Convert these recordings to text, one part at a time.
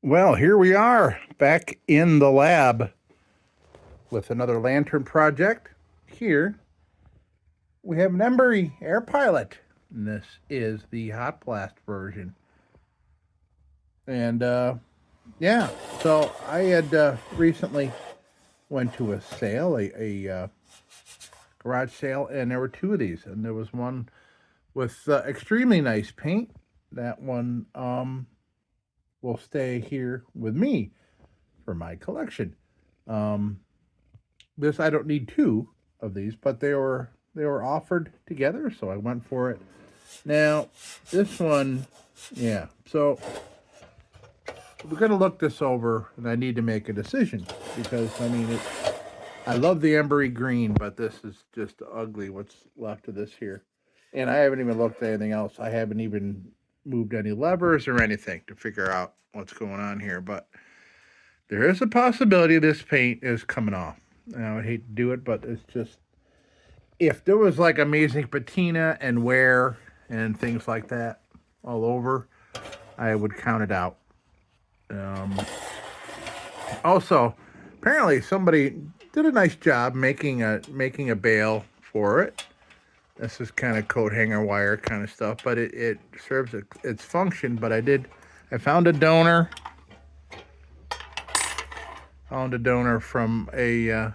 Well, here we are back in the lab with another lantern project. Here we have an Embury air pilot, and this is the hot blast version. And yeah, so I had recently went to a sale, a garage sale, and there were two of these, and there was one with extremely nice paint. That one will stay here with me for my collection. This I don't need two of these, but they were offered together, so I went for it. Now this one, yeah. So we're gonna look this over, and I need to make a decision because I love the Embury green, but this is just ugly. What's left of this here, and I haven't even looked at anything else. I haven't even moved any levers or anything to figure out what's going on here, but there is a possibility this paint is coming off. I would hate to do it, but it's just, if there was like amazing patina and wear and things like that all over, I would count it out. Also, apparently somebody did a nice job making a bail for it. This is kind of coat hanger wire kind of stuff, but it serves its function. But I found a donor. Found a donor from a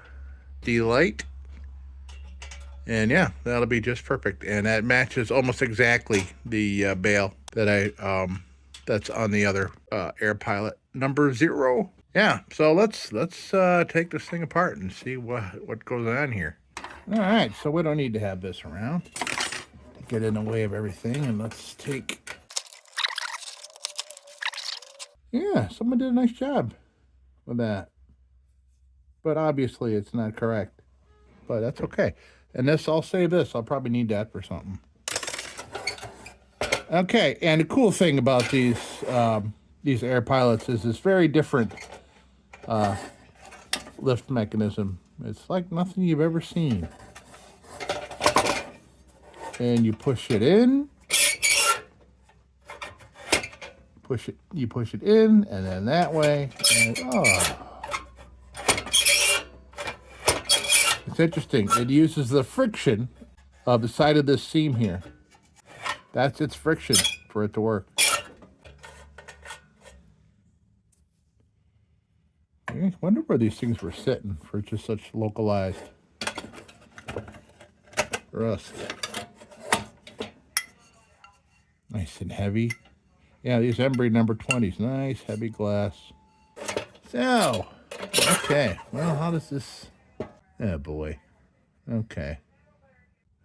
Delight. And yeah, that'll be just perfect. And that matches almost exactly the bail that that's on the other Air Pilot No.0. Yeah, so let's take this thing apart and see what goes on here. All right, so we don't need to have this around. Get in the way of everything, and let's take. Yeah, someone did a nice job with that, but obviously it's not correct. But that's okay. And this, I'll save this. I'll probably need that for something. Okay, and the cool thing about these Air Pilots is this very different lift mechanism. It's like nothing you've ever seen. And you push it in. You push it in, and then that way. And, it's interesting. It uses the friction of the side of this seam here. That's its friction for it to work. I wonder where these things were sitting for just such localized rust. Nice and heavy. Yeah, these Embury No.20s. Nice, heavy glass. So, okay. Well, how does this... Oh, boy. Okay.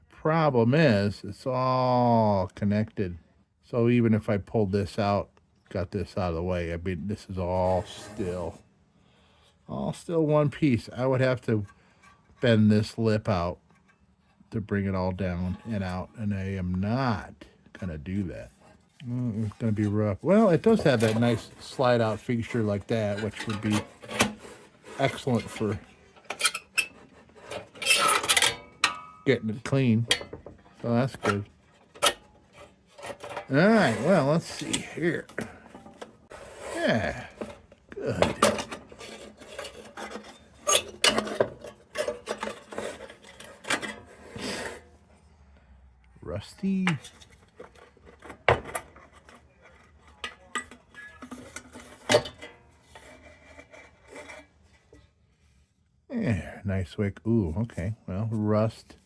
Problem is, it's all connected. So even if I pulled this out, got this out of the way, I mean, this is all still one piece. I would have to bend this lip out to bring it all down and out, and I am not gonna do that. It's gonna be rough. Well, it does have that nice slide out feature like that, which would be excellent for getting it clean. So that's good. All right, well, let's see here. Yeah, good. Rusty. Yeah, nice wick. Ooh, okay. Well, rust.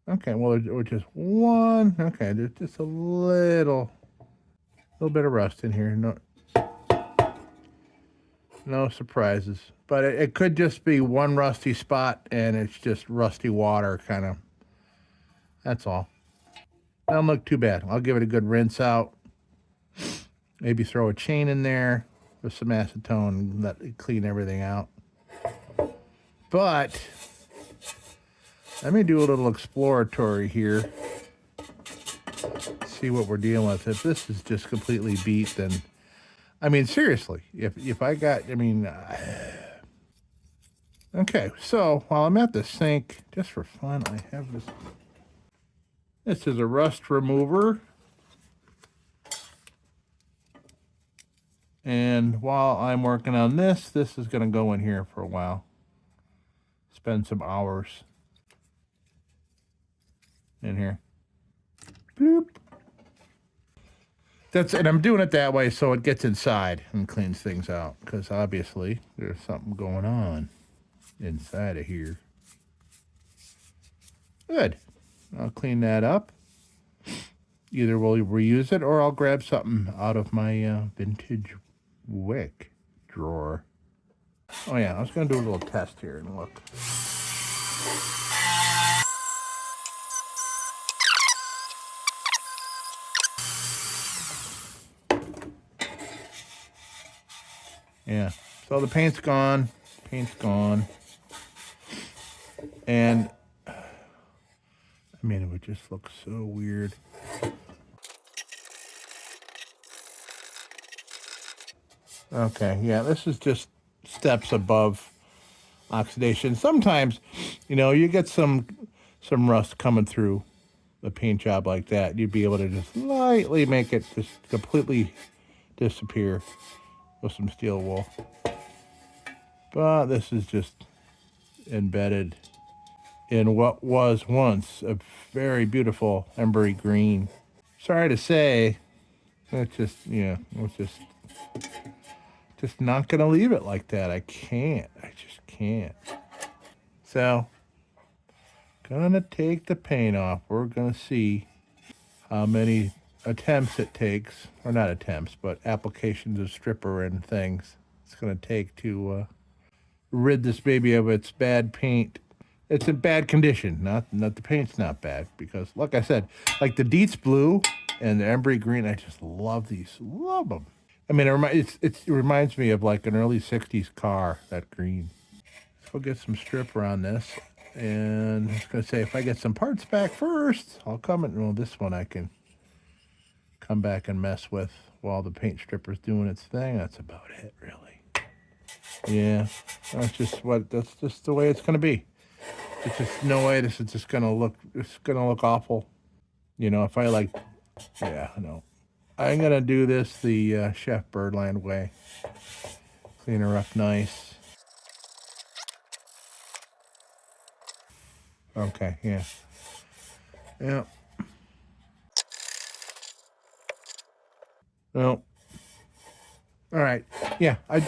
Okay, well, or just one. Okay, there's just a little bit of rust in here. No surprises. But it could just be one rusty spot, and it's just rusty water, kind of. That's all. Doesn't look too bad. I'll give it a good rinse out. Maybe throw a chain in there with some acetone and let it clean everything out. But let me do a little exploratory here. See what we're dealing with. If this is just completely beat, then, I mean, seriously, if I got, I mean, okay, so while I'm at the sink, just for fun, I have this. This is a rust remover. And while I'm working on this, this is going to go in here for a while. Spend some hours in here. Bloop. And I'm doing it that way so it gets inside and cleans things out, because obviously there's something going on inside of here. Good. I'll clean that up. Either we'll reuse it or I'll grab something out of my vintage wick drawer. Oh yeah, I was going to do a little test here and look. Yeah, so the paint's gone. And, I mean, it would just look so weird. Okay, yeah, this is just steps above oxidation. Sometimes, you know, you get some rust coming through the paint job like that. You'd be able to just lightly make it just completely disappear with some steel wool. But this is just embedded in what was once a very beautiful Embury green. Sorry to say, it's just, yeah, it's just not going to leave it like that. I just can't. So, gonna take the paint off. We're gonna see how many attempts it takes, or not attempts, but applications of stripper and things it's gonna take to rid this baby of its bad paint. It's in bad condition. Not the paint's not bad, because like I said, like the Dietz blue and the Embury green, I just love these. Love them. I mean, it reminds me of like an early 60s car, that green. Let's go get some stripper on this. And I was going to say, if I get some parts back first, I'll come and, well, this one I can come back and mess with while the paint stripper's doing its thing. That's about it, really. Yeah, that's just the way it's going to be. It's just no way this is just going to look awful. You know, if I like, yeah, no. I'm going to do this the Chef Birdland way. Clean her up nice. Okay, yeah. Yeah. Well, all right. Yeah, I'm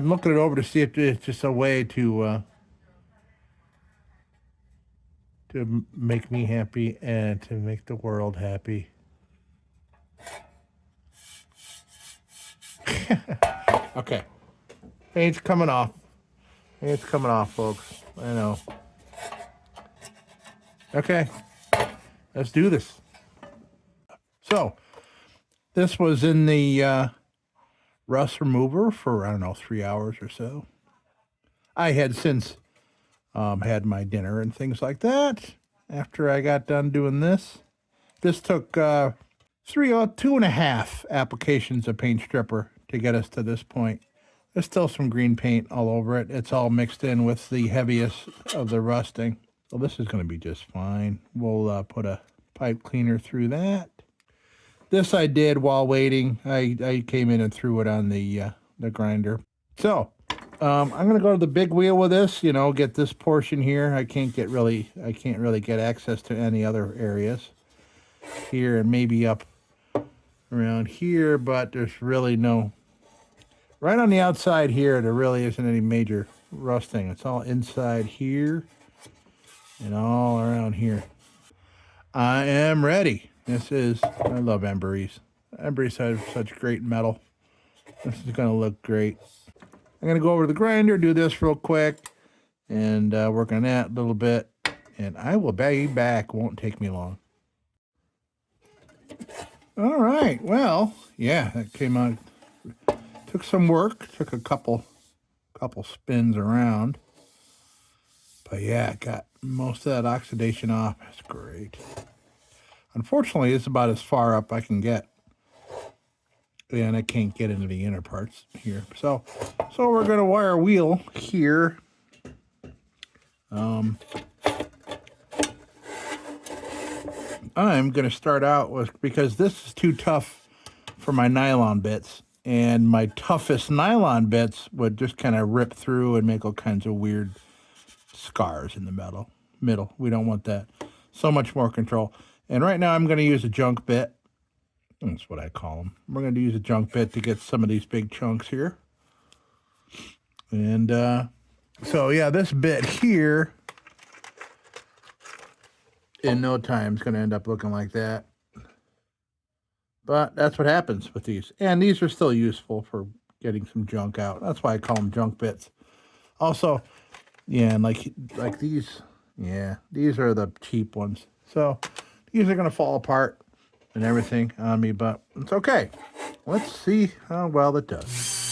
looking it over to see if it's just a way to make me happy and to make the world happy. Okay. Paint's coming off. Paint's coming off, folks. I know. Okay. Let's do this. So, this was in the rust remover for, I don't know, 3 hours or so. I had since had my dinner and things like that after I got done doing this. This took 2.5 applications of paint stripper to get us to this point. There's still some green paint all over it. It's all mixed in with the heaviest of the rusting. So this is going to be just fine. We'll put a pipe cleaner through that. This I did while waiting. I came in and threw it on the grinder. So I'm going to go to the big wheel with this. You know, get this portion here. I can't really get access to any other areas here, and maybe up around here, but there's really no. Right on the outside here, there really isn't any major rusting. It's all inside here and all around here. I am ready. I love Embury's. Embury's have such great metal. This is going to look great. I'm going to go over to the grinder, do this real quick, and work on that a little bit. And I will be back. Won't take me long. All right. Well, yeah, that came out. Took some work. Took a couple spins around. But yeah, got most of that oxidation off. That's great. Unfortunately, it's about as far up I can get. And I can't get into the inner parts here. So we're going to wire a wheel here. I'm going to start out with, because this is too tough for my nylon bits. and my toughest nylon bits would just kind of rip through and make all kinds of weird scars in the middle. We don't want that. So much more control. And right now I'm going to use a junk bit. That's what I call them. We're going to use a junk bit to get some of these big chunks here. And so yeah, this bit here in no time is going to end up looking like that. But that's what happens with these. And these are still useful for getting some junk out. That's why I call them junk bits. Also, yeah, and like these, yeah, these are the cheap ones. So these are going to fall apart and everything on me, but it's okay. Let's see how well it does.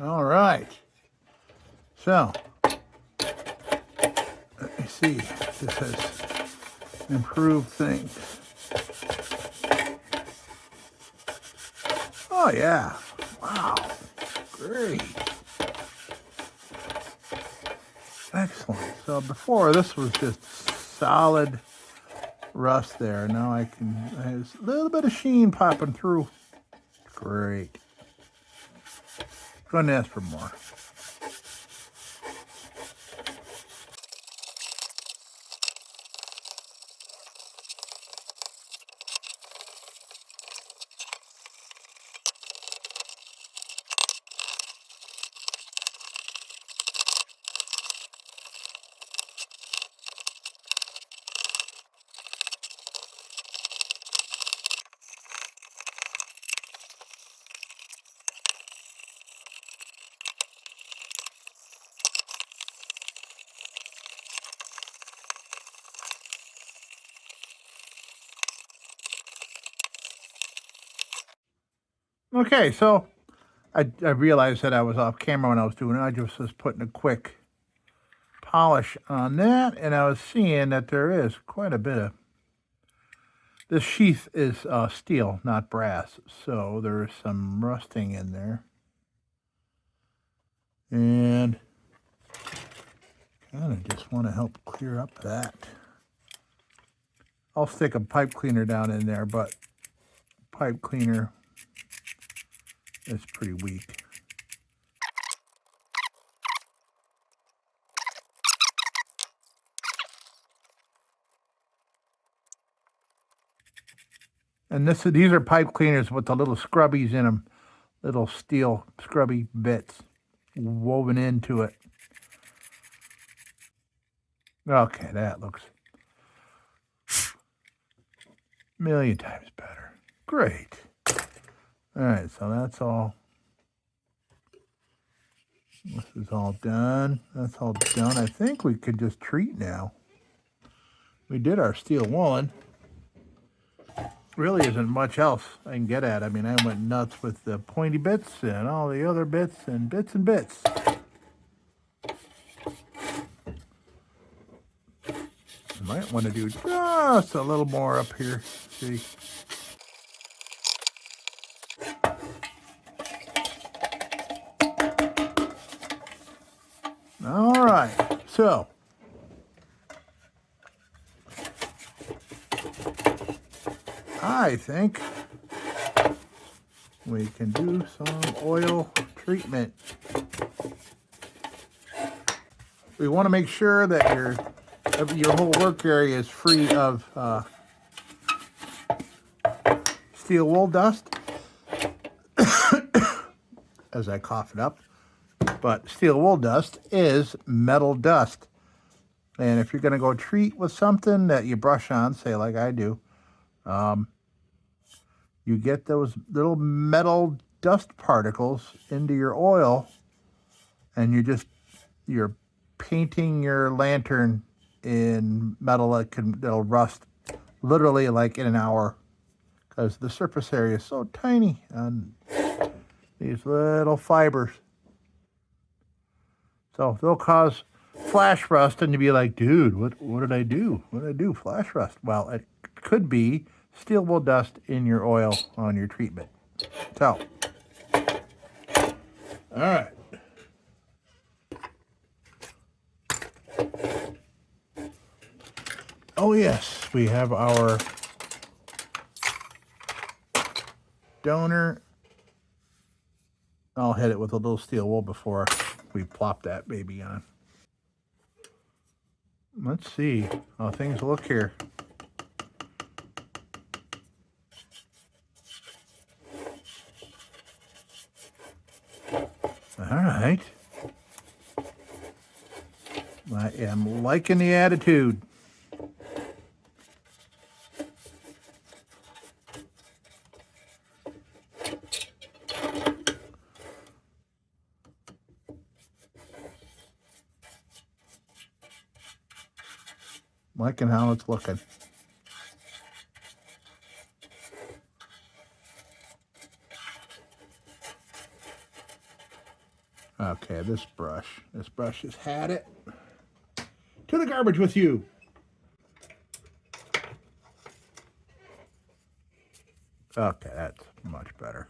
All right. So, let me see. This has improved things. Oh yeah. Wow. Great. Excellent. So before this was just solid rust there. Now I can, there's a little bit of sheen popping through. Great. Couldn't ask for more. Okay, so I realized that I was off camera when I was doing it. I just was putting a quick polish on that, and I was seeing that there is quite a bit of, this sheath is steel, not brass, so there's some rusting in there. And kind of just want to help clear up that. I'll stick a pipe cleaner down in there, but pipe cleaner is pretty weak. And these are pipe cleaners with the little scrubbies in them, little steel scrubby bits woven into it. Okay, that looks a million times better. Great. All right, so that's all. This is all done. That's all done. I think we could just treat now. We did our steel woolen. Really isn't much else I can get at. I mean, I went nuts with the pointy bits and all the other bits and bits and bits. I might want to do just a little more up here. See? All right, so I think we can do some oil treatment. We want to make sure that your whole work area is free of steel wool dust. As I cough it up. But steel wool dust is metal dust. And if you're going to go treat with something that you brush on, say like I do, you get those little metal dust particles into your oil, and you're painting your lantern in metal that'll rust literally like in an hour, because the surface area is so tiny on these little fibers. So they'll cause flash rust, and you'll be like, dude, what did I do? What did I do? Flash rust. Well, it could be steel wool dust in your oil on your treatment. So, all right. Oh yes, we have our donor. I'll hit it with a little steel wool before we plop that baby on. Let's see how things look here. All right. I am liking the attitude. Liking how it's looking. Okay, this brush has had it. To the garbage with you. Okay, that's much better.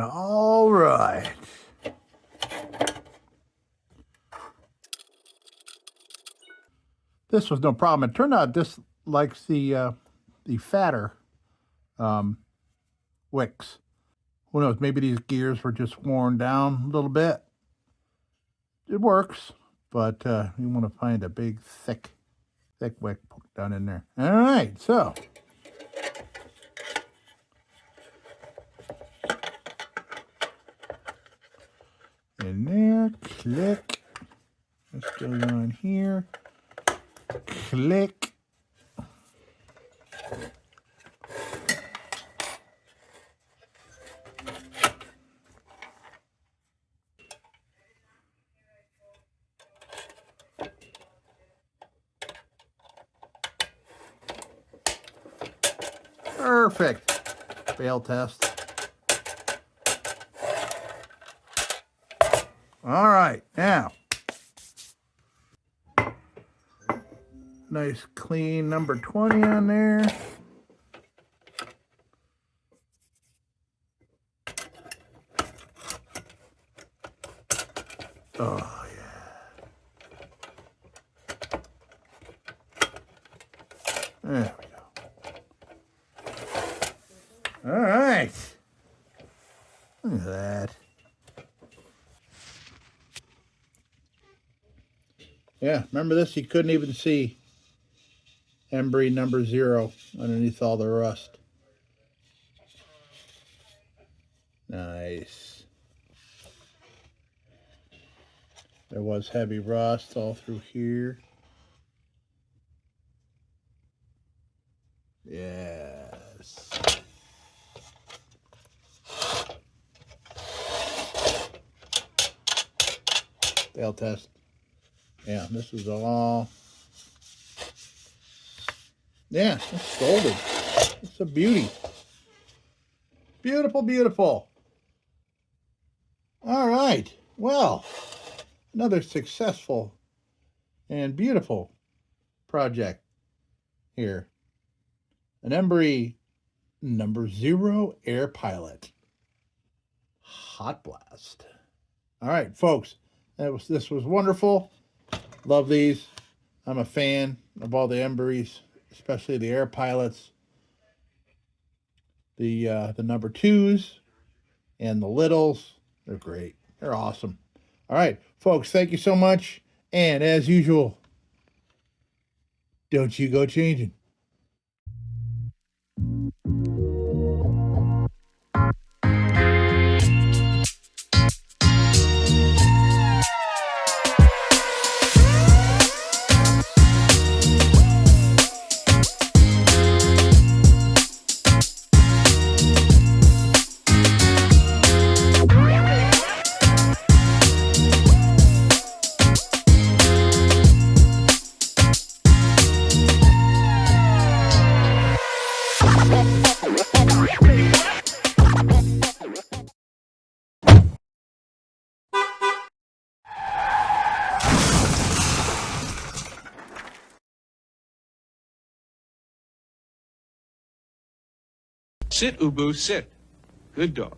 All right. This was no problem. It turned out this likes the fatter wicks. Who knows? Maybe these gears were just worn down a little bit. It works, but you want to find a big, thick wick down in there. All right, so in there, click. This goes on here. Click. Perfect. Fail test. All right, now. Nice clean number 20 on there. Oh, yeah. There we go. All right. Look at that. Yeah, remember this? You couldn't even see Embury No.0 underneath all the rust. Nice. There was heavy rust all through here. Yes. Fail test. Yeah, this is all. Yeah, it's golden. It's a beauty. Beautiful, beautiful. All right. Well, another successful and beautiful project here. An Embury No.0 air pilot. Hot blast. All right, folks. This was wonderful. Love these. I'm a fan of all the Emburys, especially the air pilots. The No.2s and the littles. They're great. They're awesome. All right, folks, thank you so much. And as usual, don't you go changing. Sit, Ubu, sit. Good dog.